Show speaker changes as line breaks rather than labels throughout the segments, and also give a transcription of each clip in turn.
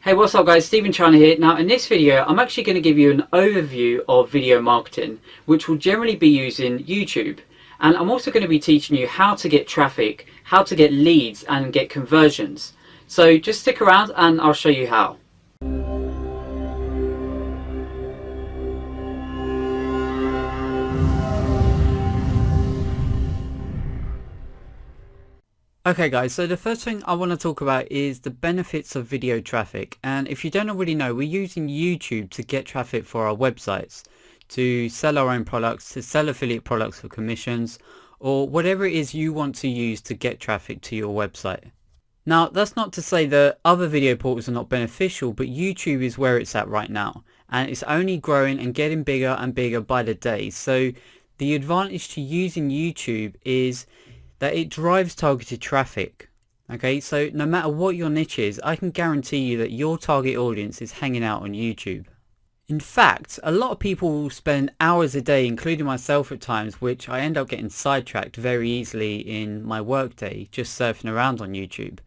Hey, what's up guys, Stephen China here. Now in this video I'm actually going to give you an overview of video marketing, which will generally be using YouTube. And I'm also going to be teaching you how to get traffic, how to get leads and get conversions. So just stick around and I'll show you how. Okay guys, so the first thing I want to talk about is the benefits of video traffic. And if you don't already know, we're using YouTube to get traffic for our websites, to sell our own products, to sell affiliate products for commissions, or whatever it is you want to use to get traffic to your website. Now that's not to say that other video portals are not beneficial, but YouTube is where it's at right now. And it's only growing and getting bigger and bigger by the day. So the advantage to using YouTube is that it drives targeted traffic. Okay, so no matter what your niche is, I can guarantee you that your target audience is hanging out on YouTube. In fact, a lot of people will spend hours a day, including myself at times, which I end up getting sidetracked very easily in my workday, just surfing around on YouTube.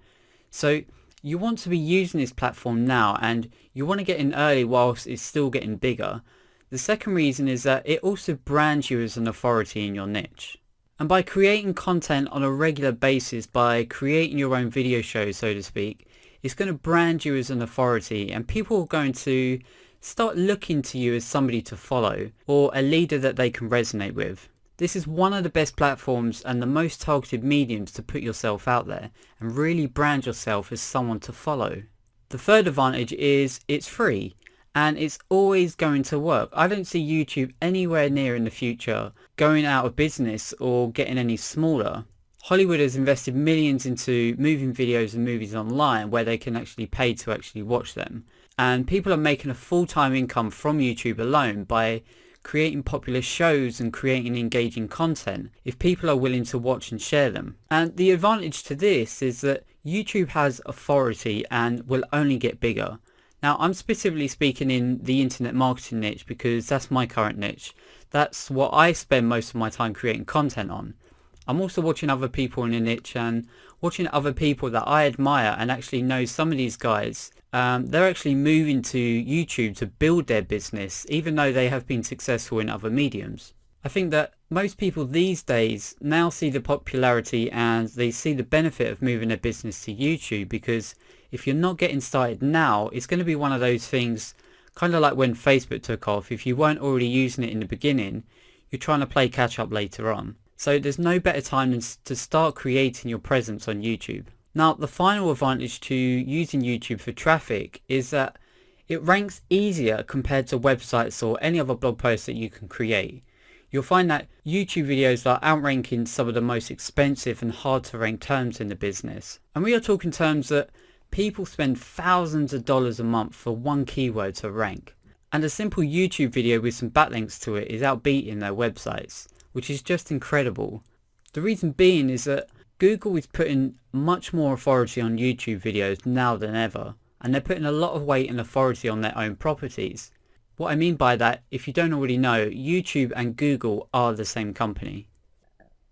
So you want to be using this platform now, and you want to get in early whilst it's still getting bigger. The second reason is that it also brands you as an authority in your niche. And by creating content on a regular basis, by creating your own video shows, so to speak, it's going to brand you as an authority, and people are going to start looking to you as somebody to follow or a leader that they can resonate with. This is one of the best platforms and the most targeted mediums to put yourself out there and really brand yourself as someone to follow. The third advantage is it's free. And it's always going to work. I don't see YouTube anywhere near in the future going out of business or getting any smaller. Hollywood has invested millions into moving videos and movies online where they can actually pay to actually watch them. And people are making a full-time income from YouTube alone by creating popular shows and creating engaging content if people are willing to watch and share them. And the advantage to this is that YouTube has authority and will only get bigger. Now, I'm specifically speaking in the internet marketing niche because that's my current niche. That's what I spend most of my time creating content on. I'm also watching other people in the niche and watching other people that I admire and actually know some of these guys. They're actually moving to YouTube to build their business, even though they have been successful in other mediums. I think that most people these days now see the popularity and they see the benefit of moving their business to YouTube, because if you're not getting started now, it's going to be one of those things, kind of like when Facebook took off. If you weren't already using it in the beginning, you're trying to play catch up later on. So there's no better time than to start creating your presence on YouTube. Now, the final advantage to using YouTube for traffic is that it ranks easier compared to websites or any other blog posts that you can create. You'll find that YouTube videos are outranking some of the most expensive and hard to rank terms in the business. And we are talking terms that people spend thousands of dollars a month for one keyword to rank. And a simple YouTube video with some backlinks to it is outbeating their websites, which is just incredible. The reason being is that Google is putting much more authority on YouTube videos now than ever, and they're putting a lot of weight and authority on their own properties. What I mean by that, if you don't already know, YouTube and Google are the same company.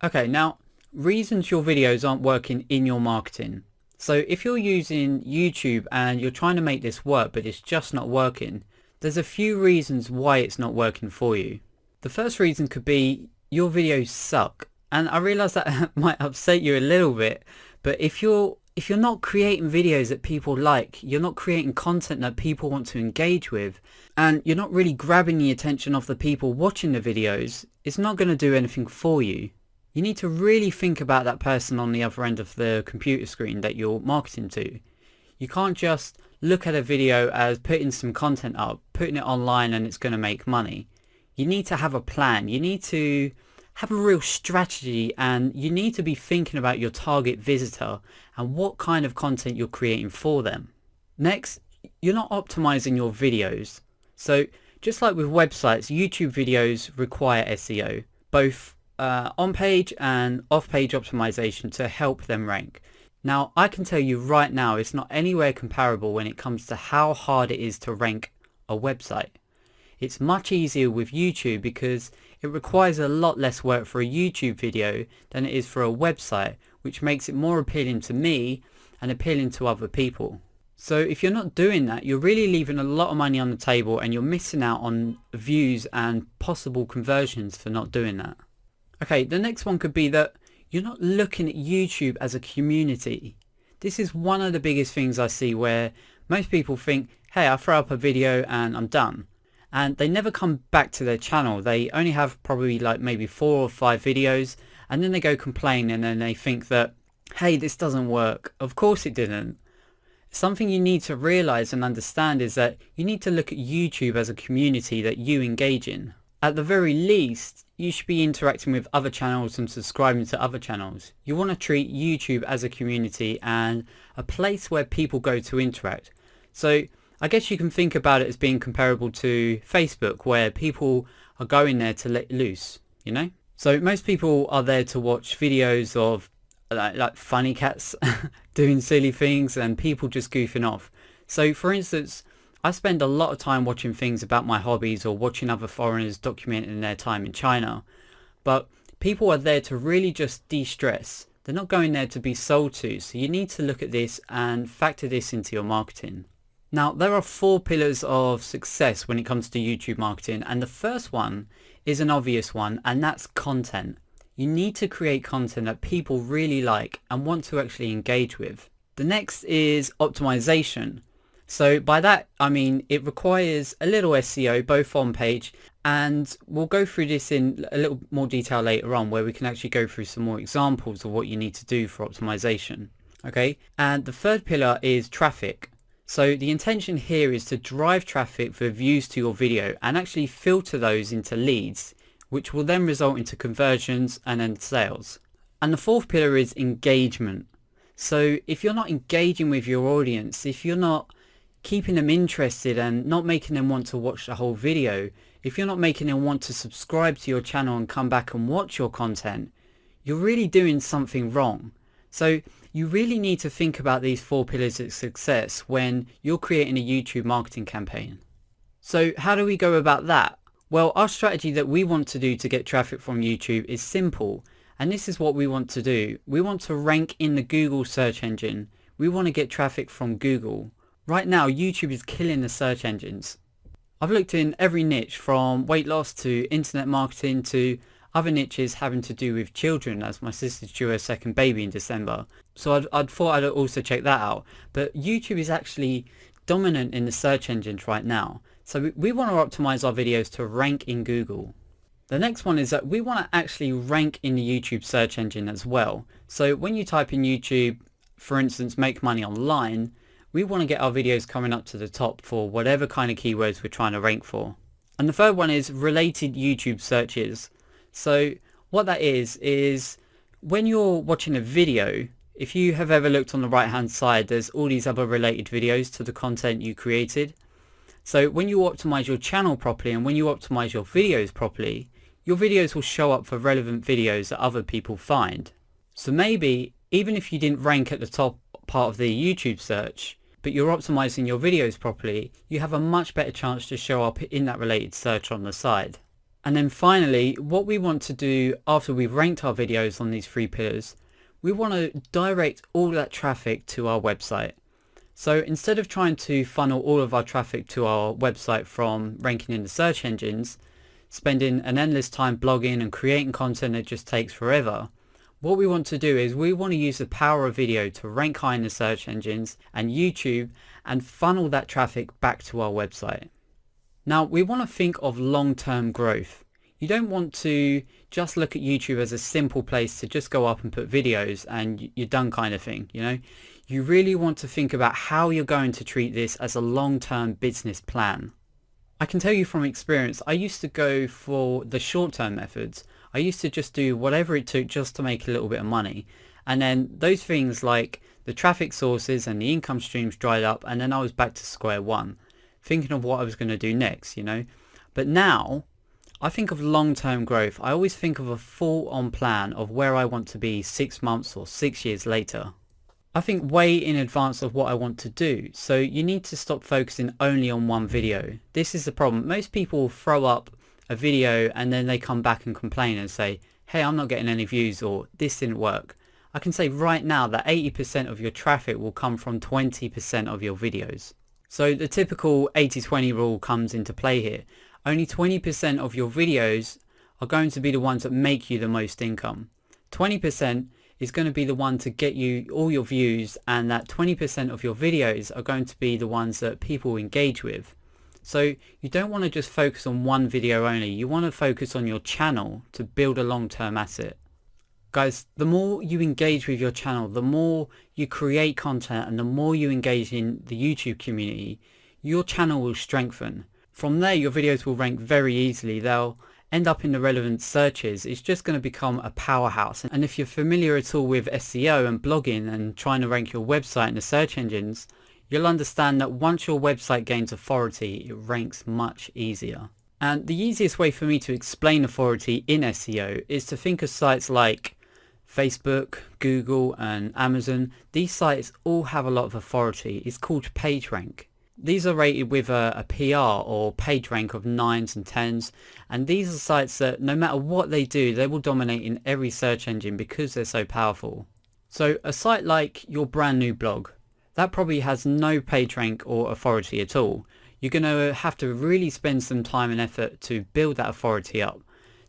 Okay, now, reasons your videos aren't working in your marketing. So if you're using YouTube and you're trying to make this work but it's just not working, there's a few reasons why it's not working for you. The first reason could be your videos suck. And I realize that might upset you a little bit, but if you're not creating videos that people like, you're not creating content that people want to engage with, and you're not really grabbing the attention of the people watching the videos, it's not going to do anything for you. You need to really think about that person on the other end of the computer screen that you're marketing to. You can't just look at a video as putting some content up, putting it online and it's going to make money. You need to have a plan. You need to have a real strategy, and you need to be thinking about your target visitor and what kind of content you're creating for them. Next, you're not optimizing your videos. So just like with websites, YouTube videos require SEO, both on-page and off-page optimization to help them rank. Now, I can tell you right now, it's not anywhere comparable when it comes to how hard it is to rank a website. It's much easier with YouTube because it requires a lot less work for a YouTube video than it is for a website, which makes it more appealing to me and appealing to other people. So if you're not doing that, you're really leaving a lot of money on the table and you're missing out on views and possible conversions for not doing that. Okay, the next one could be that you're not looking at YouTube as a community. This is one of the biggest things I see, where most people think, hey, I throw up a video and I'm done. And they never come back to their channel. They only have probably like maybe 4 or 5 videos, and then they go complain, and then they think that, hey, this doesn't work. Of course it didn't. Something you need to realize and understand is that you need to look at YouTube as a community that you engage in. At the very least, you should be interacting with other channels and subscribing to other channels. You want to treat YouTube as a community and a place where people go to interact. So I guess you can think about it as being comparable to Facebook, where people are going there to let loose, you know? So most people are there to watch videos of like funny cats doing silly things and people just goofing off. So for instance, I spend a lot of time watching things about my hobbies or watching other foreigners documenting their time in China. But people are there to really just de-stress. They're not going there to be sold to. So you need to look at this and factor this into your marketing. Now, there are 4 pillars of success when it comes to YouTube marketing. And the first one is an obvious one, and that's content. You need to create content that people really like and want to actually engage with. The next is optimization. So by that, I mean, it requires a little SEO, both on page, and we'll go through this in a little more detail later on, where we can actually go through some more examples of what you need to do for optimization. Okay. And the third pillar is traffic. So the intention here is to drive traffic for views to your video and actually filter those into leads, which will then result into conversions and then sales. And the fourth pillar is engagement. So if you're not engaging with your audience, if you're not keeping them interested and not making them want to watch the whole video, if you're not making them want to subscribe to your channel and come back and watch your content, you're really doing something wrong. So you really need to think about these 4 pillars of success when you're creating a YouTube marketing campaign. So how do we go about that? Well, our strategy that we want to do to get traffic from YouTube is simple, and this is what we want to do. We want to rank in the Google search engine. We want to get traffic from Google. Right now, YouTube is killing the search engines. I've looked in every niche, from weight loss to internet marketing to other niches having to do with children, as my sister's due her 2nd baby in December. So I'd thought I'd also check that out. But YouTube is actually dominant in the search engines right now. So we want to optimize our videos to rank in Google. The next one is that we want to actually rank in the YouTube search engine as well. So when you type in YouTube, for instance, make money online, we want to get our videos coming up to the top for whatever kind of keywords we're trying to rank for. And the third one is related YouTube searches. So what that is when you're watching a video, if you have ever looked on the right hand side, there's all these other related videos to the content you created. So when you optimize your channel properly and when you optimize your videos properly, your videos will show up for relevant videos that other people find. So maybe even if you didn't rank at the top part of the YouTube search, but you're optimizing your videos properly, you have a much better chance to show up in that related search on the side. And then finally, what we want to do after we've ranked our videos on these 3 pillars, we want to direct all that traffic to our website. So instead of trying to funnel all of our traffic to our website from ranking in the search engines, spending an endless time blogging and creating content that just takes forever, what we want to do is we want to use the power of video to rank high in the search engines and YouTube and funnel that traffic back to our website. Now, we want to think of long-term growth. You don't want to just look at YouTube as a simple place to just go up and put videos and you're done kind of thing, you know? You really want to think about how you're going to treat this as a long-term business plan. I can tell you from experience, I used to go for the short-term methods. I used to just do whatever it took just to make a little bit of money. And then those things like the traffic sources and the income streams dried up, and then I was back to square one, thinking of what I was going to do next, you know. But now I think of long-term growth. I always think of a full-on plan of where I want to be 6 months or 6 years later. I think way in advance of what I want to do. So you need to stop focusing only on one video. This is the problem. Most people throw up a video and then they come back and complain and say, hey, I'm not getting any views, or this didn't work. I can say right now that 80% of your traffic will come from 20% of your videos. So the typical 80-20 rule comes into play here. Only 20% of your videos are going to be the ones that make you the most income. 20% is going to be the one to get you all your views, and that 20% of your videos are going to be the ones that people engage with. So you don't want to just focus on one video only. You want to focus on your channel to build a long-term asset. Guys, the more you engage with your channel, the more you create content, and the more you engage in the YouTube community, your channel will strengthen. From there, your videos will rank very easily. They'll end up in the relevant searches. It's just going to become a powerhouse. And if you're familiar at all with SEO and blogging and trying to rank your website in the search engines, you'll understand that once your website gains authority, it ranks much easier. And the easiest way for me to explain authority in SEO is to think of sites like Facebook, Google and Amazon. These sites all have a lot of authority. It's called PageRank. These are rated with a PR or PageRank of 9s and 10s, and these are sites that no matter what they do, they will dominate in every search engine because they're so powerful. So a site like your brand new blog, that probably has no PageRank or authority at all. You're going to have to really spend some time and effort to build that authority up.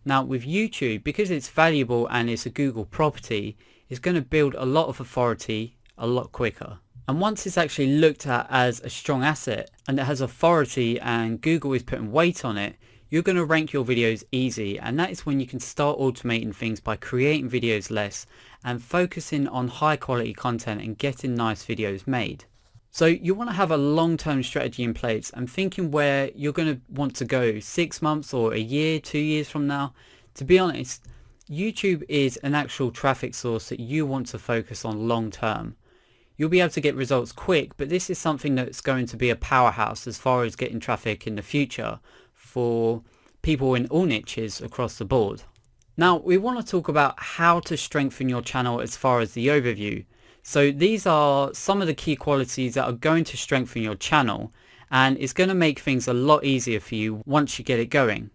Now with YouTube, because it's valuable and it's a Google property, it's going to build a lot of authority a lot quicker. And once it's actually looked at as a strong asset and it has authority and Google is putting weight on it, you're going to rank your videos easy. And that is when you can start automating things by creating videos less and focusing on high quality content and getting nice videos made. So you want to have a long-term strategy in place and thinking where you're going to want to go 6 months or a year, 2 years from now. To be honest, YouTube is an actual traffic source that you want to focus on long-term. You'll be able to get results quick, but this is something that's going to be a powerhouse as far as getting traffic in the future for people in all niches across the board. Now we want to talk about how to strengthen your channel as far as the overview. So these are some of the key qualities that are going to strengthen your channel, and it's going to make things a lot easier for you once you get it going.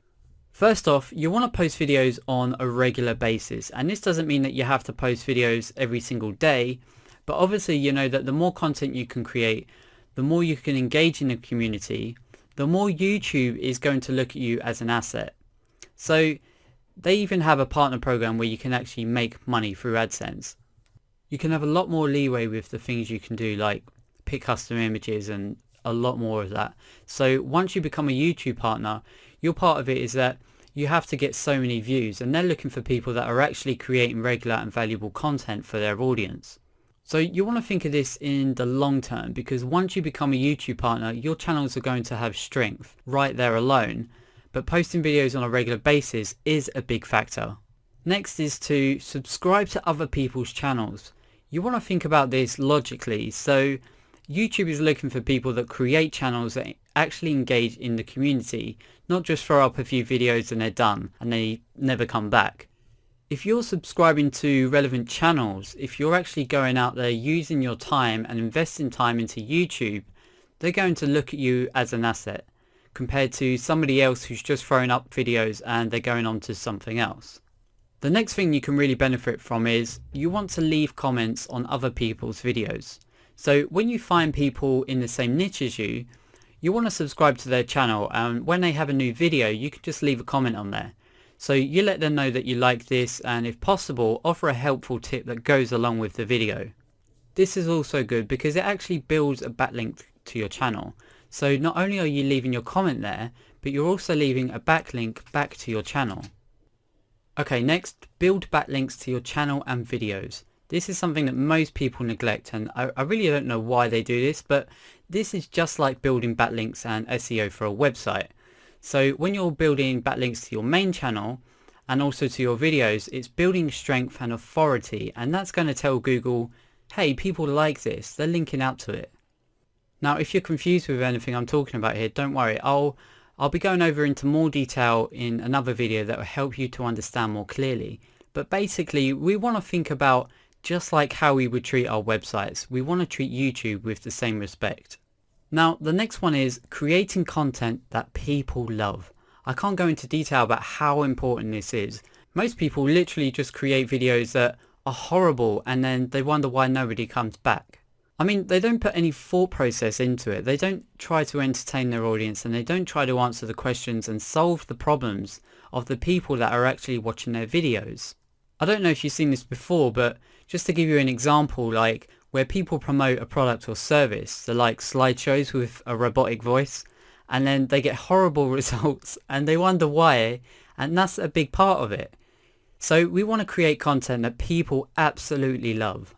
First off, you want to post videos on a regular basis, and this doesn't mean that you have to post videos every single day, but obviously you know that the more content you can create, the more you can engage in the community, the more YouTube is going to look at you as an asset. So they even have a partner program where you can actually make money through AdSense. You can have a lot more leeway with the things you can do, like pick custom images and a lot more of that. So once you become a YouTube partner, your part of it is that you have to get so many views, and they're looking for people that are actually creating regular and valuable content for their audience. So you want to think of this in the long term, because once you become a YouTube partner, your channels are going to have strength right there alone, but posting videos on a regular basis is a big factor. Next is to subscribe to other people's channels. You want to think about this logically. So YouTube is looking for people that create channels that actually engage in the community, not just throw up a few videos and they're done and they never come back. If you're subscribing to relevant channels, if you're actually going out there using your time and investing time into YouTube, they're going to look at you as an asset compared to somebody else who's just throwing up videos and they're going on to something else. The next thing you can really benefit from is you want to leave comments on other people's videos. So when you find people in the same niche as you, you want to subscribe to their channel, and when they have a new video, you can just leave a comment on there. So you let them know that you like this, and if possible, offer a helpful tip that goes along with the video. This is also good because it actually builds a backlink to your channel. So not only are you leaving your comment there, but you're also leaving a backlink back to your channel. Okay, next, build backlinks to your channel and videos. This is something that most people neglect, and I really don't know why they do this, but this is just like building backlinks and SEO for a website. So when you're building backlinks to your main channel and also to your videos, it's building strength and authority, and that's going to tell Google, hey, people like this, they're linking out to it. Now, if you're confused with anything I'm talking about here, don't worry, I'll be going over into more detail in another video that will help you to understand more clearly. But basically, we want to think about just like how we would treat our websites. We want to treat YouTube with the same respect. Now, the next one is creating content that people love. I can't go into detail about how important this is. Most people literally just create videos that are horrible, and then they wonder why nobody comes back. I mean, they don't put any thought process into it. They don't try to entertain their audience, and they don't try to answer the questions and solve the problems of the people that are actually watching their videos. I don't know if you've seen this before, but just to give you an example, like where people promote a product or service, they're like slideshows with a robotic voice, and then they get horrible results and they wonder why, and that's a big part of it. So we want to create content that people absolutely love.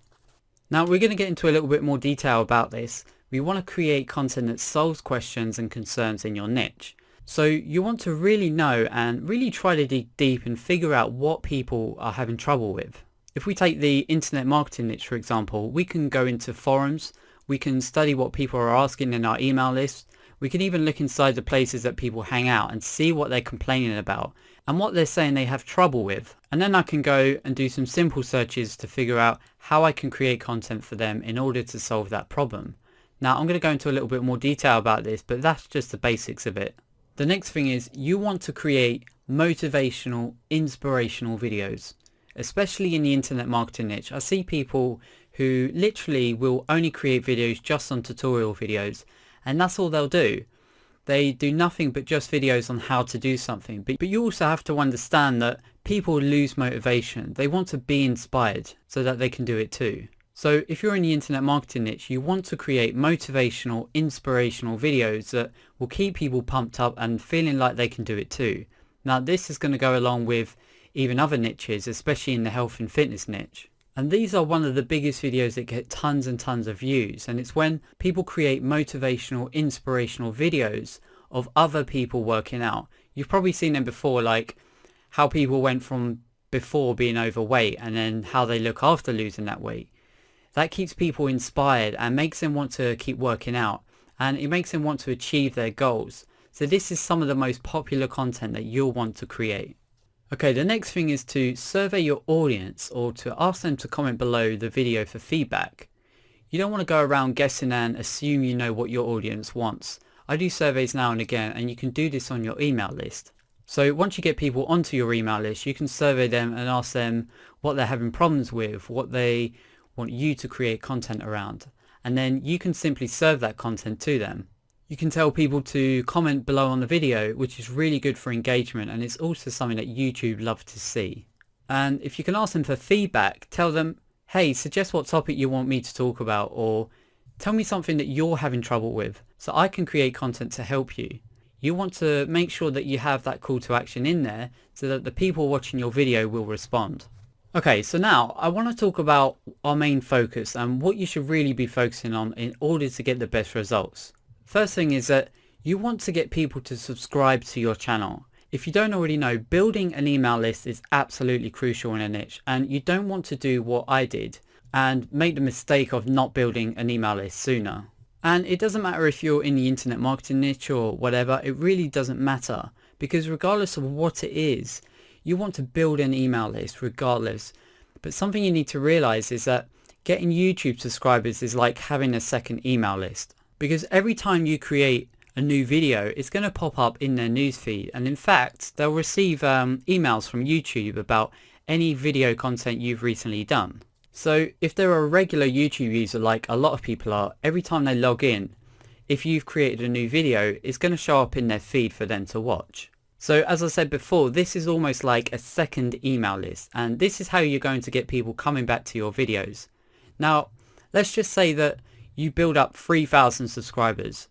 Now we're going to get into a little bit more detail about this. We want to create content that solves questions and concerns in your niche. So you want to really know and really try to dig deep and figure out what people are having trouble with. If we take the internet marketing niche, for example, we can go into forums, we can study what people are asking in our email list, we can even look inside the places that people hang out and see what they're complaining about and what they're saying they have trouble with. And then I can go and do some simple searches to figure out how I can create content for them in order to solve that problem. Now I'm going to go into a little bit more detail about this, but that's just the basics of it. The next thing is you want to create motivational, inspirational videos, especially in the internet marketing niche. I see people who literally will only create videos just on tutorial videos, and that's all they'll do. They do nothing but just videos on how to do something. But you also have to understand that people lose motivation. They want to be inspired so that they can do it too. So if you're in the internet marketing niche, you want to create motivational, inspirational videos that will keep people pumped up and feeling like they can do it too. Now this is going to go along with even other niches, especially in the health and fitness niche. And these are one of the biggest videos that get tons and tons of views. And it's when people create motivational, inspirational videos of other people working out. You've probably seen them before, like how people went from before being overweight and then how they look after losing that weight. That keeps people inspired and makes them want to keep working out. And it makes them want to achieve their goals. So this is some of the most popular content that you'll want to create. Okay, the next thing is to survey your audience or to ask them to comment below the video for feedback. You don't want to go around guessing and assume you know what your audience wants. I do surveys now and again, and you can do this on your email list. So once you get people onto your email list, you can survey them and ask them what they're having problems with, what they want you to create content around. And then you can simply serve that content to them. You can tell people to comment below on the video, which is really good for engagement, and it's also something that YouTube love to see. And if you can ask them for feedback, tell them, hey, suggest what topic you want me to talk about, or tell me something that you're having trouble with so I can create content to help you. You want to make sure that you have that call to action in there so that the people watching your video will respond. Okay, so now I want to talk about our main focus and what you should really be focusing on in order to get the best results. First thing is that you want to get people to subscribe to your channel. If you don't already know, building an email list is absolutely crucial in a niche, and you don't want to do what I did and make the mistake of not building an email list sooner. And it doesn't matter if you're in the internet marketing niche or whatever, it really doesn't matter, because regardless of what it is, you want to build an email list regardless. But something you need to realize is that getting YouTube subscribers is like having a second email list. Because every time you create a new video, it's going to pop up in their newsfeed. And in fact, they'll receive emails from YouTube about any video content you've recently done. So if they're a regular YouTube user, like a lot of people are, every time they log in, if you've created a new video, it's going to show up in their feed for them to watch. So as I said before, this is almost like a second email list. And this is how you're going to get people coming back to your videos. Now, let's just say that you build up 3,000 subscribers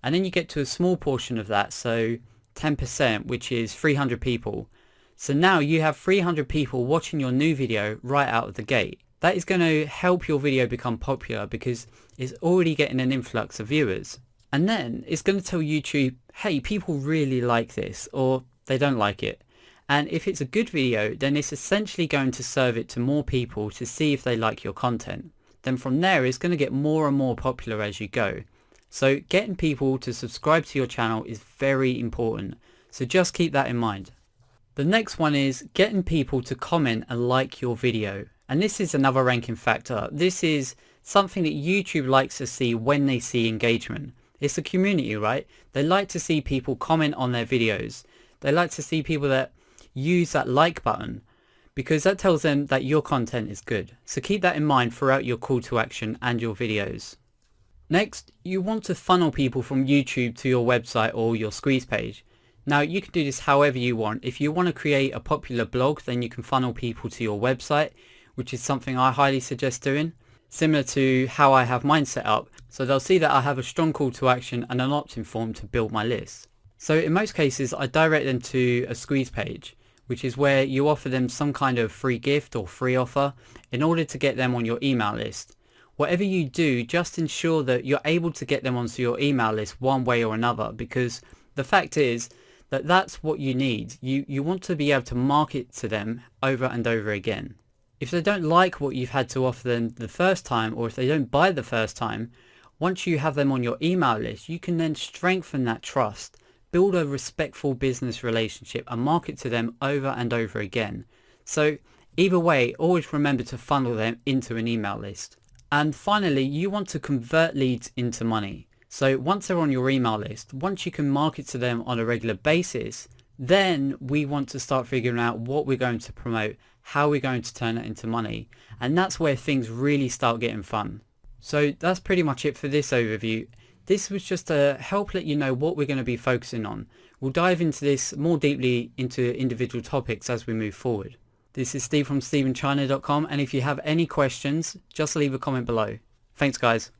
and then you get to a small portion of that, so 10%, which is 300 people. So now you have 300 people watching your new video right out of the gate. That is going to help your video become popular because it's already getting an influx of viewers. And then it's going to tell YouTube, hey, people really like this, or they don't like it. And if it's a good video, then it's essentially going to serve it to more people to see if they like your content. Then from there, it's going to get more and more popular as you go. So getting people to subscribe to your channel is very important. So just keep that in mind. The next one is getting people to comment and like your video. And this is another ranking factor. This is something that YouTube likes to see when they see engagement. It's a community, right? They like to see people comment on their videos. They like to see people that use that like button. because that tells them that your content is good. So keep that in mind throughout your call to action and your videos. Next, you want to funnel people from YouTube to your website or your squeeze page. Now you can do this however you want. If you want to create a popular blog, then you can funnel people to your website, which is something I highly suggest doing, similar to how I have mine set up. So they'll see that I have a strong call to action and an opt-in form to build my list. So in most cases, I direct them to a squeeze page, which is where you offer them some kind of free gift or free offer in order to get them on your email list. Whatever you do, just ensure that you're able to get them onto your email list one way or another, because the fact is that that's what you need. You want to be able to market to them over and over again. If they don't like what you've had to offer them the first time, or if they don't buy the first time, once you have them on your email list, you can then strengthen that trust, build a respectful business relationship and market to them over and over again. So either way, always remember to funnel them into an email list. And finally, you want to convert leads into money. So once they're on your email list, once you can market to them on a regular basis, then we want to start figuring out what we're going to promote, how we're going to turn it into money. And that's where things really start getting fun. So that's pretty much it for this overview. This was just to help let you know what we're going to be focusing on. We'll dive into this more deeply into individual topics as we move forward. This is Steve from SteveInChina.com, and if you have any questions, just leave a comment below. Thanks guys.